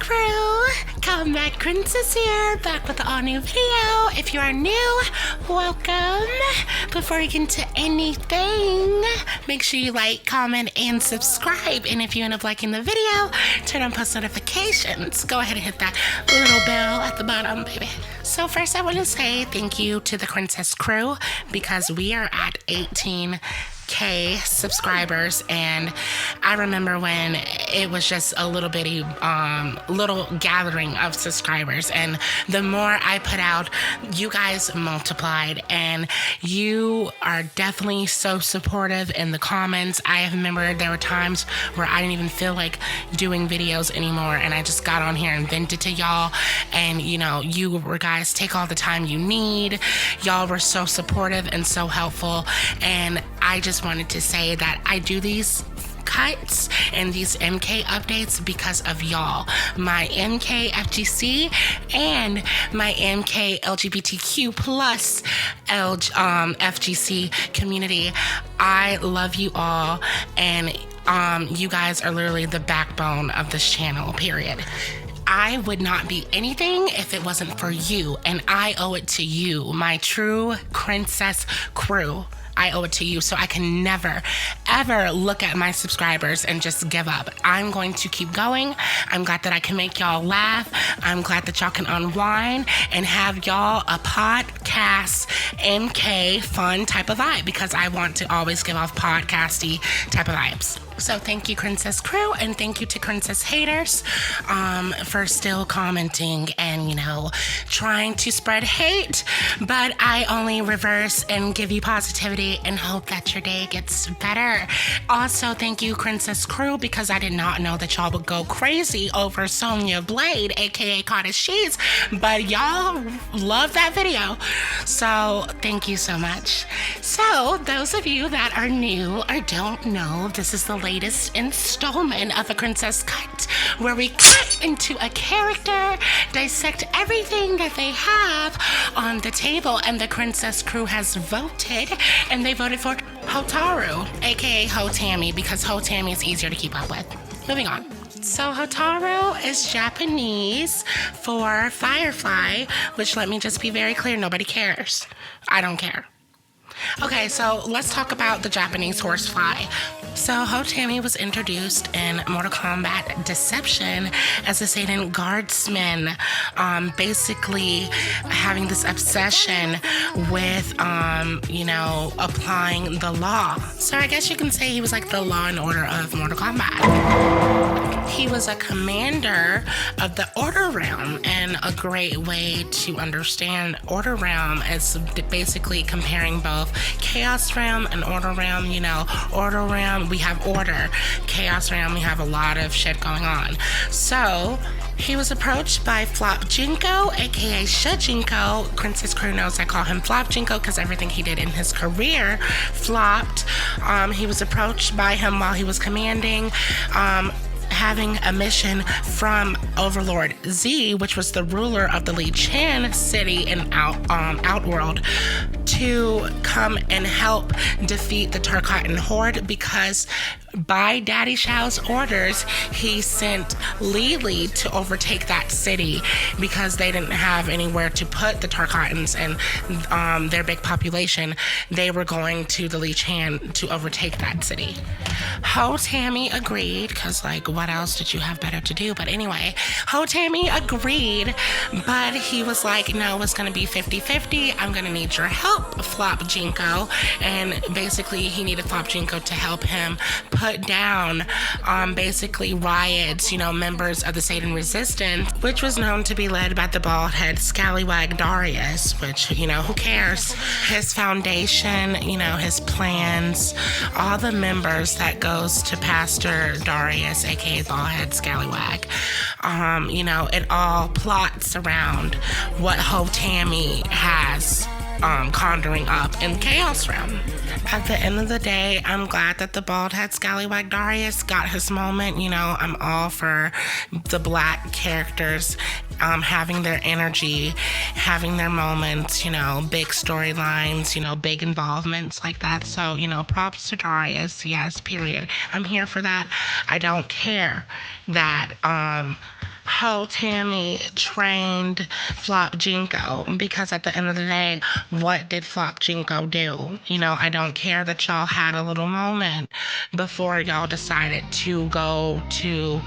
crew, Kombat Princess here, back with a new video. If you are new, welcome. Before we get into anything, make sure you like, comment, and subscribe. And if you end up liking the video, turn on post notifications. Go ahead and hit that little bell at the bottom, baby. So first I want to say thank you to the Princess crew because we are at 18K subscribers, and I remember when it was just a little bitty little gathering of subscribers, and the more I put out, you guys multiplied, and you are definitely so supportive in the comments. I remember there were times where I didn't even feel like doing videos anymore, and I just got on here and vented to y'all, and you were guys take all the time you need. Y'all were so supportive and so helpful, and I just wanted to say that I do these cuts and these MK updates because of y'all, my MK FGC and my MK LGBTQ plus FGC community. I love you all, and you guys are literally the backbone of this channel, period. I would not be anything if it wasn't for you, and I owe it to you, my true Princess crew. I owe it to you, so I can never, ever look at my subscribers and just give up. I'm going to keep going. I'm glad that I can make y'all laugh. I'm glad that y'all can unwind and have y'all a podcast MK fun type of vibe, because I want to always give off podcasty type of vibes. So thank you, Princess crew, and thank you to Princess haters for still commenting and trying to spread hate, but I only reverse and give you positivity and hope that your day gets better. Also, thank you, Princess crew, because I did not know that y'all would go crazy over Sonya Blade, aka Cottage Cheese, but y'all love that video, so thank you so much. So those of you that are new or don't know, this is the latest installment of a Princess Cut, where we cut into a character, dissect everything that they have on the table, and the Princess crew has voted, and they voted for Hortaru, aka Hotami, because Hotami is easier to keep up with. Moving on. So Hortaru is Japanese for Firefly, which, let me just be very clear, nobody cares. I don't care. Okay, so let's talk about the Japanese horsefly. So Hotami was introduced in Mortal Kombat Deception as a Satan guardsman, basically having this obsession with, applying the law. So I guess you can say he was like the law and order of Mortal Kombat. He was a commander of the Order Realm, and a great way to understand Order Realm is basically comparing both Chaos Realm and Order Realm. Order Realm, we have order. Chaos Realm, we have a lot of shit going on. So he was approached by Flop Jinko, aka Shujinko. Princess crew knows I call him Flop Jinko because everything he did in his career flopped. He was approached by him while he was commanding, having a mission from Overlord Z, which was the ruler of the Li Chan city in Outworld, to come and help defeat the Tarkatan Horde, because by Daddy Shao's orders, he sent Li to overtake that city because they didn't have anywhere to put the Tarkatans and their big population. They were going to the Li Chan to overtake that city. Hotami agreed, because what else did you have better to do? But anyway, Hotami agreed, but he was like, no, it's going to be 50-50. I'm going to need your help, Flop Jinko. And basically, he needed Flop Jinko to help him put down basically riots, members of the Satan Resistance, which was known to be led by the bald-head scallywag Darius, which, who cares? His foundation, his plans, all the members that goes to Pastor Darius, aka bald-head scallywag. It all plots around what Hotami has conjuring up in Chaos Realm. At the end of the day, I'm glad that the bald-head scallywag Darius got his moment. I'm all for the black characters having their energy, having their moments, big storylines, big involvements like that. So, props to Darius. Yes, period. I'm here for that. I don't care that how Tammy trained Flop Jinko, because at the end of the day, what did Flop Jinko do? I don't care that y'all had a little moment before y'all decided to go to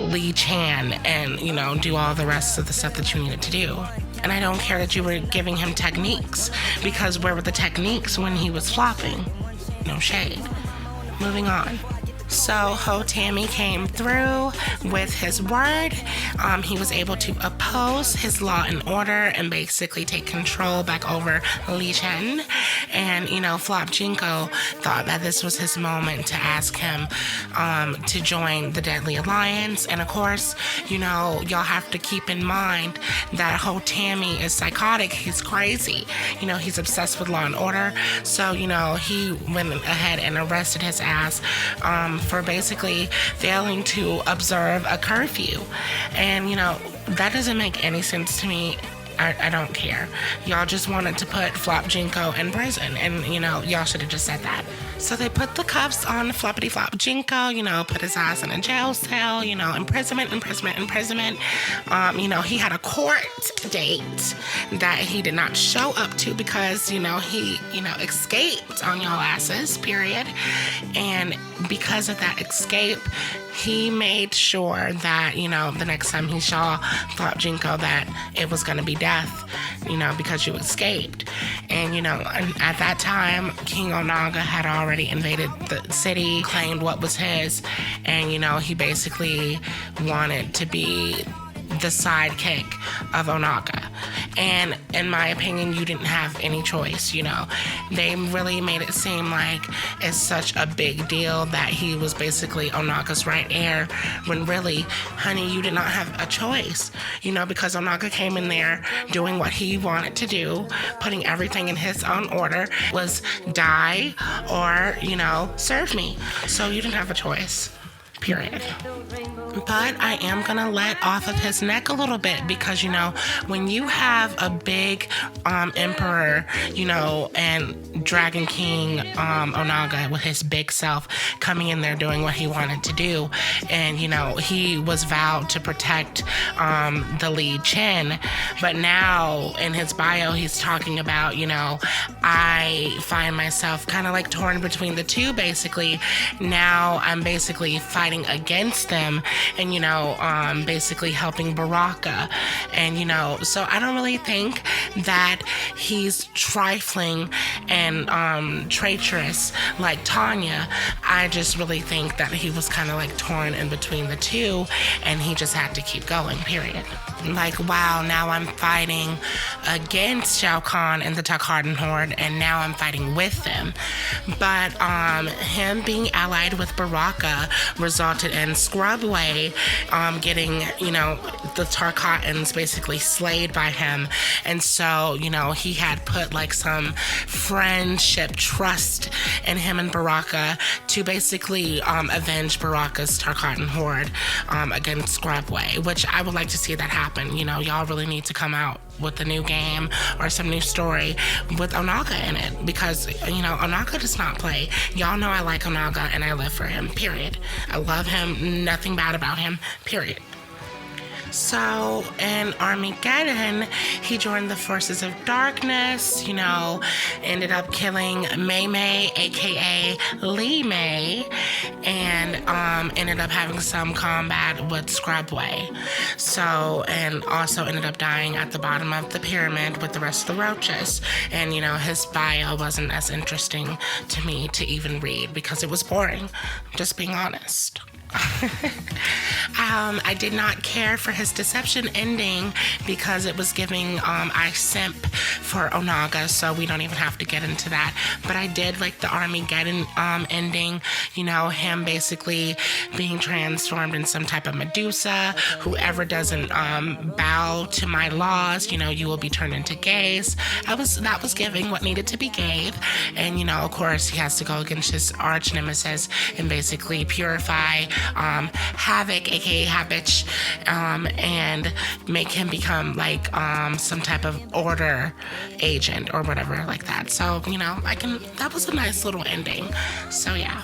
Lee Chan and, do all the rest of the stuff that you needed to do. And I don't care that you were giving him techniques, because where were the techniques when he was flopping? No shade. Moving on. So Ho Tammy came through with his word. He was able to oppose his Law and Order and basically take control back over Li Chen. And, Flop Jinko thought that this was his moment to ask him to join the Deadly Alliance. And of course, y'all have to keep in mind that Ho Tammy is psychotic. He's crazy. He's obsessed with Law and Order. So, he went ahead and arrested his ass for basically failing to observe a curfew. And, that doesn't make any sense to me. I don't care. Y'all just wanted to put Flop Jinko in prison, and, y'all should have just said that. So they put the cuffs on Floppity Flop Jinko, put his ass in a jail cell, imprisonment. He had a court date that he did not show up to because, he, escaped on y'all asses, period. And because of that escape, he made sure that, the next time he saw Flop Jinko, that it was going to be death, because you escaped. And, at that time, King Onaga had already invaded the city, claimed what was his, and, he basically wanted to be the sidekick of Onaga. And in my opinion, you didn't have any choice, They really made it seem like it's such a big deal that he was basically Onaga's right heir, when really, honey, you did not have a choice, because Onaga came in there doing what he wanted to do, putting everything in his own order, was die or, serve me. So you didn't have a choice. Period. But I am gonna let off of his neck a little bit, because when you have a big emperor, and Dragon King Onaga with his big self coming in there doing what he wanted to do, and he was vowed to protect the Li Chen, but now in his bio he's talking about, I find myself kind of like torn between the two. Basically, now I'm basically fighting against them, and basically helping Baraka, and so I don't really think that he's trifling and traitorous like Tanya. I just really think that he was kind of like torn in between the two, and he just had to keep going, period. Like, wow, now I'm fighting against Shao Kahn and the Takhardan Horde, and now I'm fighting with them. But him being allied with Baraka resulted in Scrubway getting, the Tarkatans basically slayed by him. And so, he had put like some friendship trust in him and Baraka to basically avenge Baraka's Tarkatan Horde against Scrubway, which I would like to see that happen. Y'all really need to come out with a new game or some new story with Onaga in it, because Onaga does not play. Y'all know I like Onaga and I live for him, period. I love him, nothing bad about him, period. So in Armageddon, he joined the forces of darkness, ended up killing Mei Mei, aka Li Mei, and ended up having some combat with Scrubway. So, and also ended up dying at the bottom of the pyramid with the rest of the roaches. And, his bio wasn't as interesting to me to even read because it was boring, just being honest. I did not care for his deception ending because it was giving I simp for Onaga, so we don't even have to get into that. But I did like the Armageddon ending, him basically being transformed in some type of Medusa. Whoever doesn't bow to my laws, you will be turned into gays. That was giving what needed to be gave. And of course he has to go against his arch nemesis and basically purify Havoc, aka Habich, and make him become like some type of order agent or whatever like that. So that was a nice little ending. So yeah.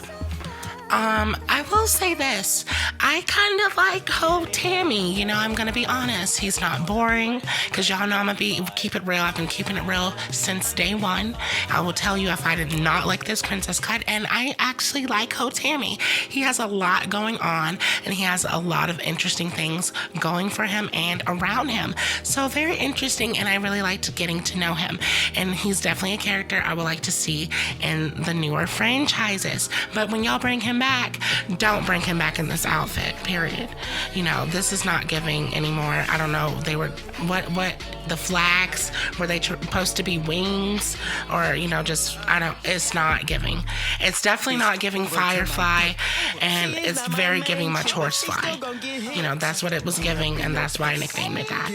I will say this. I kind of like Tammy. You know, I'm gonna be honest. He's not boring, because y'all know I'm gonna keep it real. I've been keeping it real since day one. I will tell you if I did not like this princess cut, and I actually like Tammy. He has a lot going on, and he has a lot of interesting things going for him and around him. So very interesting, and I really liked getting to know him. And he's definitely a character I would like to see in the newer franchises. But when y'all bring him back, don't bring him back in this outfit, period. You know, this is not giving anymore. I don't know, they were, what, the flags, were they supposed to be wings? Or, you know, just, it's not giving. It's definitely not giving Firefly, and it's very giving much Horsefly. You know, that's what it was giving, and that's why I nicknamed it that.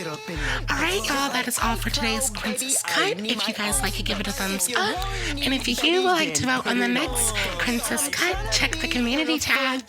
Alright, y'all, that is all for today's Princess Cut. If you guys like it, give it a thumbs up. And if you would like to vote on the next Princess Cut, check the community tab.